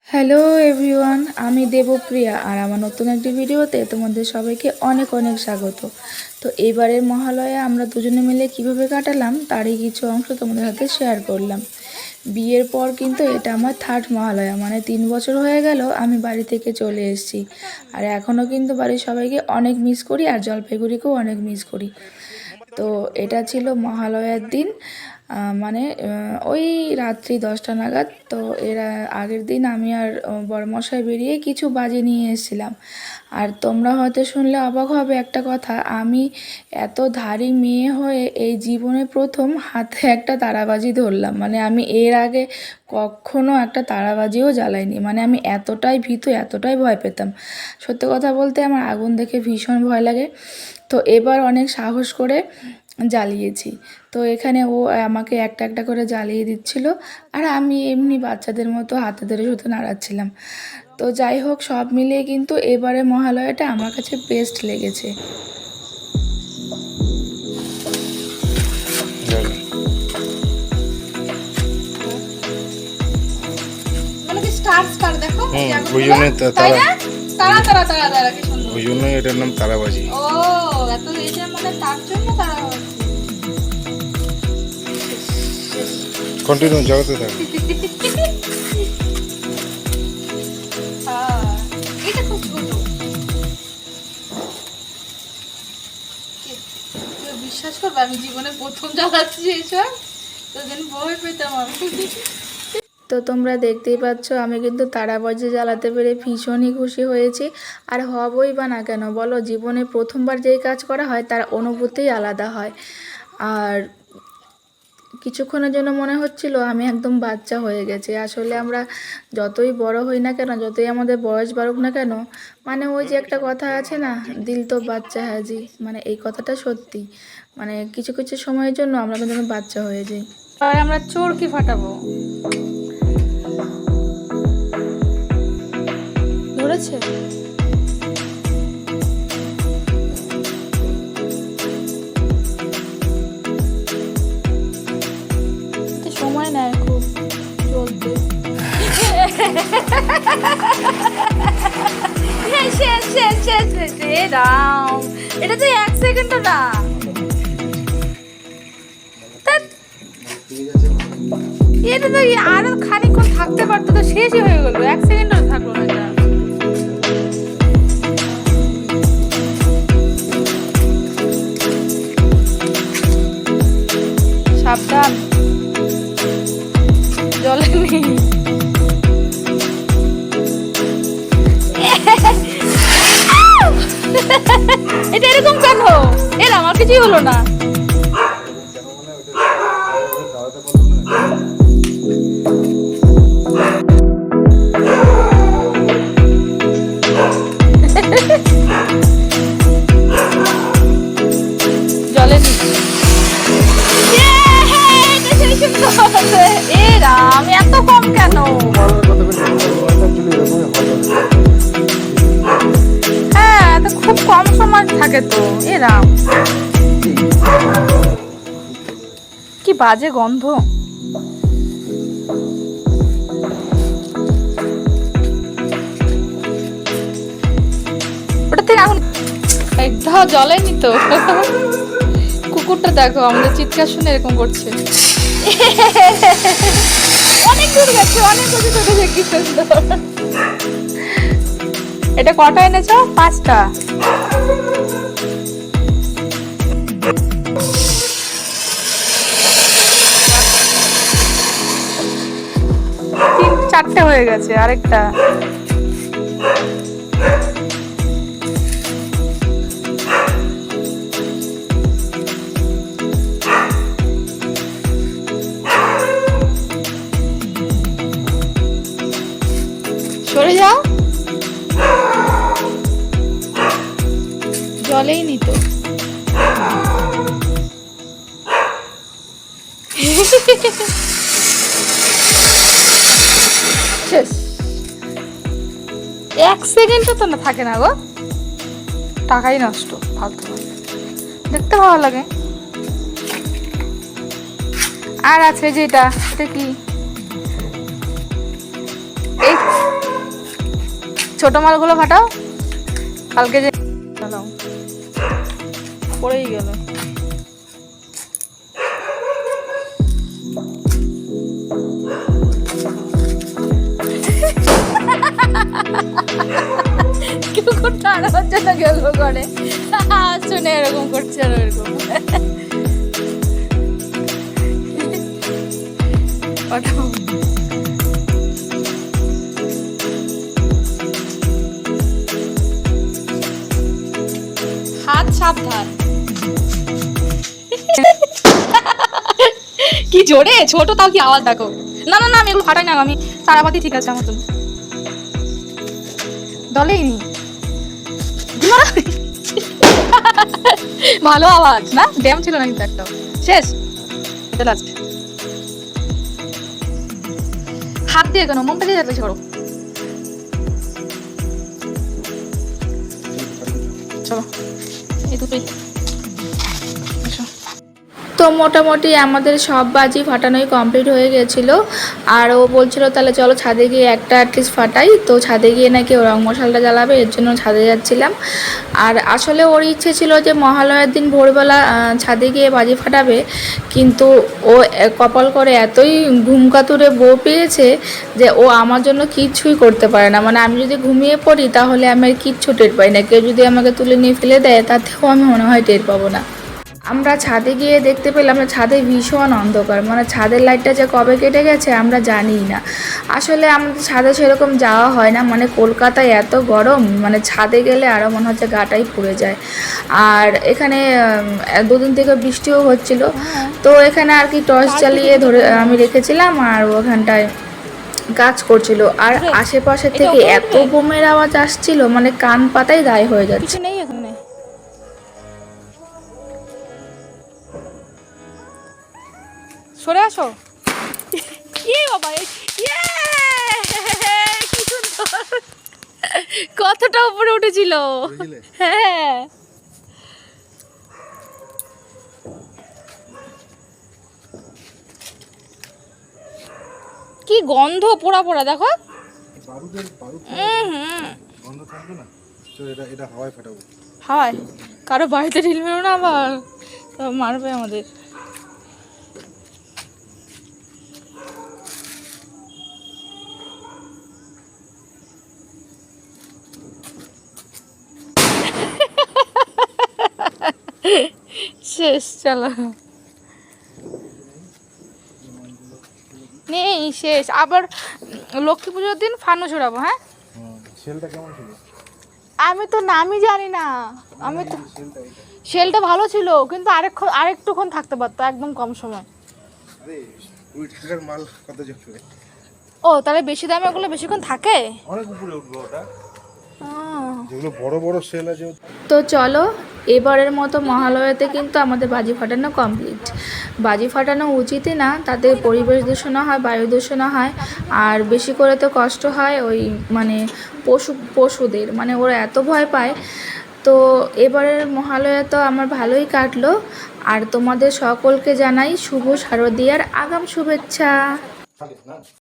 Hello everyone, আমি দেবপ্রিয়া আর আমার নতুন একটি ভিডিওতে তোমাদের সবাইকে অনেক অনেক স্বাগত। তো এবারের মহালয়া আমরা দুজনে মিলে কিভাবে কাটালাম তারই কিছু অংশ তোমাদের সাথে শেয়ার করলাম। বিয়ের পর কিন্তু এটা আমার থার্ড মহালয়া, মানে 3 বছর হয়ে গেল আমি বাড়ি থেকে চলে এসেছি। আর এখনও কিন্তু বাড়ির সবাইকে অনেক মিস করি আর জলপাইগুড়িকেও অনেক মিস করি। তো এটা ছিল মহালয়ার দিন, মানে ওই রাত্রি 10টা নাগাদ। তো এর আগের দিন আমি আর বড়মশাই বেরিয়ে কিছু বাজি নিয়ে এসেছিলাম। আর তোমরা হয়তো শুনলে অবাক হবে একটা কথা, আমি এত ধারী মেয়ে হয়ে এই জীবনে প্রথম হাতে একটা তারাবাজি ধরলাম। মানে আমি এর আগে কখনো একটা তারাবাজিও জ্বালাইনি, মানে আমি এতটাই ভীতু, এতটাই ভয় পেতাম। সত্যি কথা বলতে আমার আগুন দেখে ভীষণ ভয় লাগে। তো এবার অনেক সাহস করে জ্বালিয়েছি। তো এখানে ও আমাকে একটা একটা করে জ্বালিয়ে দিচ্ছিল আর আমি এমনি বাচ্চাদের মতো হাতে ধরে শুধু নাড়াচ্ছিলাম। তো যাই হোক, সব মিলিয়ে কিন্তু এবারে মহালয়াটা আমার কাছে বেস্ট লেগেছে। ওই জন্য এটার নাম তারাবাজি। কন্টিনিউ জগতে থাকে। বিশ্বাস করবে আমি জীবনে প্রথম জ্বালাচ্ছি এইসব, তো যেন ভয় পেতাম আমি। তো তোমরা দেখতেই পাচ্ছ আমি কিন্তু তারাবাজি জ্বালাতে পেরে ভীষণই খুশি হয়েছি। আর হবই বা না কেন বলো, জীবনে প্রথমবার যেই কাজ করা হয় তার অনুভূতিই আলাদা হয়। আর কিছুক্ষণের জন্য মনে হচ্ছিল আমি একদম বাচ্চা হয়ে গেছি। আসলে আমরা যতই বড় হই না কেন, যতই আমাদের বয়স বাড়ুক না কেন, মানে ওই যে একটা কথা আছে না, দিল তো বাচ্চা হাজি, মানে এই কথাটা সত্যি। মানে কিছু কিছু সময়ের জন্য আমরা কিন্তু বাচ্চা হয়ে যাই। আর আমরা চোরকি ফাটাবো, ধরেছে? সময় নেয় খুব চলতে। এটা তো 1 সেকেন্ডও না, এটা তো আরো খানিকক্ষণ থাকতে পারতো, তো শেষই হয়ে গেল, 1 সেকেন্ডও থাকলো না এটা। সাবধান, জলে নেই। এটা এরকম কেন? এর আমার কিছুই হলো না। জলে আমি এত কম কেন? হ্যাঁ, তো খুব কম সময় থাকে তো এরাম। কি বাজে গন্ধ। ওটা থেকে এখন একদম জ্বলেনি তো। কুকুরটা দেখো আমাদের চিৎকার শুনে এরকম করছে। অনেক দূর গেছে, অনেক দূর চলেছে, কি সুন্দর। এটা কটা এনেছো? 5টা। 4টে হয়ে গেছে, আরেকটা। সরে যাও, জলেই নি তো। শেষ। 1 সেকেন্ডও তো না থাকে না গো, টাকাই নষ্ট ফালতু। দেখতে ভালো লাগে। আর আছে যেটা, এটা কি? এই ছোট মালগুলো ফাটাও, কালকে যে চালাও পড়েই গেল। কেউ করতে আনার জন্য গেল করে শুনে এরকম করছে আর এরকম হাত সাবধান। কি জোরে ছোট, তাও কি আওয়াজ দেখো। না না না আমি এগুলো ফাটাই না, আমি তারাবাতি ঠিক আছে আমার জন্য দলেই নি। ভালো আওয়াজ না, ড্যাম ছিল না কিন্তু একটাও। শেষ, এটা লাস্ট। হাত দিয়ে কেন, মনটা দিয়ে বেশি করো। চলো এই দুটোই। তো মোটামুটি আমাদের সব বাজি ফাটানোই কমপ্লিট হয়ে গেছিলো। আর ও বলছিল তাহলে চলো ছাদে গিয়ে একটা অ্যাটলিস্ট ফাটাই। তো ছাদে গিয়ে নাকি ও রং মশালটা জ্বালাবে, এর জন্য ছাদে যাচ্ছিলাম। আর আসলে ওর ইচ্ছে ছিল যে মহালয়ার দিন ভোরবেলা ছাদে গিয়ে বাজি ফাটাবে, কিন্তু ও কপাল করে এতই ঘুমকাতুরে বউ পেয়েছে যে ও আমার জন্য কিচ্ছুই করতে পারে না। মানে আমি যদি ঘুমিয়ে পড়ি তাহলে আমি আর কিচ্ছু টের পাই না, কেউ যদি আমাকে তুলে নিয়ে ফেলে দেয় তাতেও আমি মনে হয় টের পাবো না। আমরা ছাদে গিয়ে দেখতে পেলাম যে ছাদে ভীষণ অন্ধকার, মানে ছাদের লাইটটা যে কবে কেটে গেছে আমরা জানিই না। আসলে আমাদের ছাদে সেরকম যাওয়া হয় না, মানে কলকাতায় এত গরম, মানে ছাদে গেলে আরও মনে হচ্ছে গাটাই পুড়ে যায়। আর এখানে দুদিন থেকে বৃষ্টিও হচ্ছিল, তো এখানে আর কি টর্চ জ্বালিয়ে ধরে আমি রেখেছিলাম, আর ওখানটায় কাজ করছিল। আর আশেপাশে থেকে এত বোমের আওয়াজ আসছিল, মানে কান পাতাই দায় হয়ে যাচ্ছে। নেই এখানে, সরে আসো। ইয়ে বাবা, ইয়ে কি সুন্দর, কতটা উপরে উঠেছিল। হ্যাঁ কি গন্ধ, পোড়া পোড়া দেখো। হাওয়ায় কারো বাড়িতে ঢিল মেরো না, আবার মারবে আমাদের। শেষ, চলো নেই শেষ। আবার লক্ষ্মী পুজোর দিন ফানো ছড়াবো। হ্যাঁ আমি তো নামই জানি না, আমি তো শেলটা ভালো ছিল কিন্তু আরেকটুক্ষণ থাকতে পারতো, একদম কম সময়। ও তাহলে বেশি দামে ওগুলো বেশিক্ষণ থাকে, অনেক উপরে উঠবে ওটা। যেগুলো বড় বড় সেল আছে। তো চলো এবারের মতো মহালয়াতে কিন্তু আমাদের বাজি ফাটানো কমপ্লিট। বাজি ফাটানো উচিতই না, তাতে পরিবেশ দূষণও হয়, বায়ু দূষণও হয়, আর বেশি করে তো কষ্ট হয় ওই মানে পশুদের, মানে ওরা এত ভয় পায়। তো এবারের মহালয়া তো আমার ভালোই কাটলো। আর তোমাদের সকলকে জানাই শুভ শারদীয়ার আগাম শুভেচ্ছা।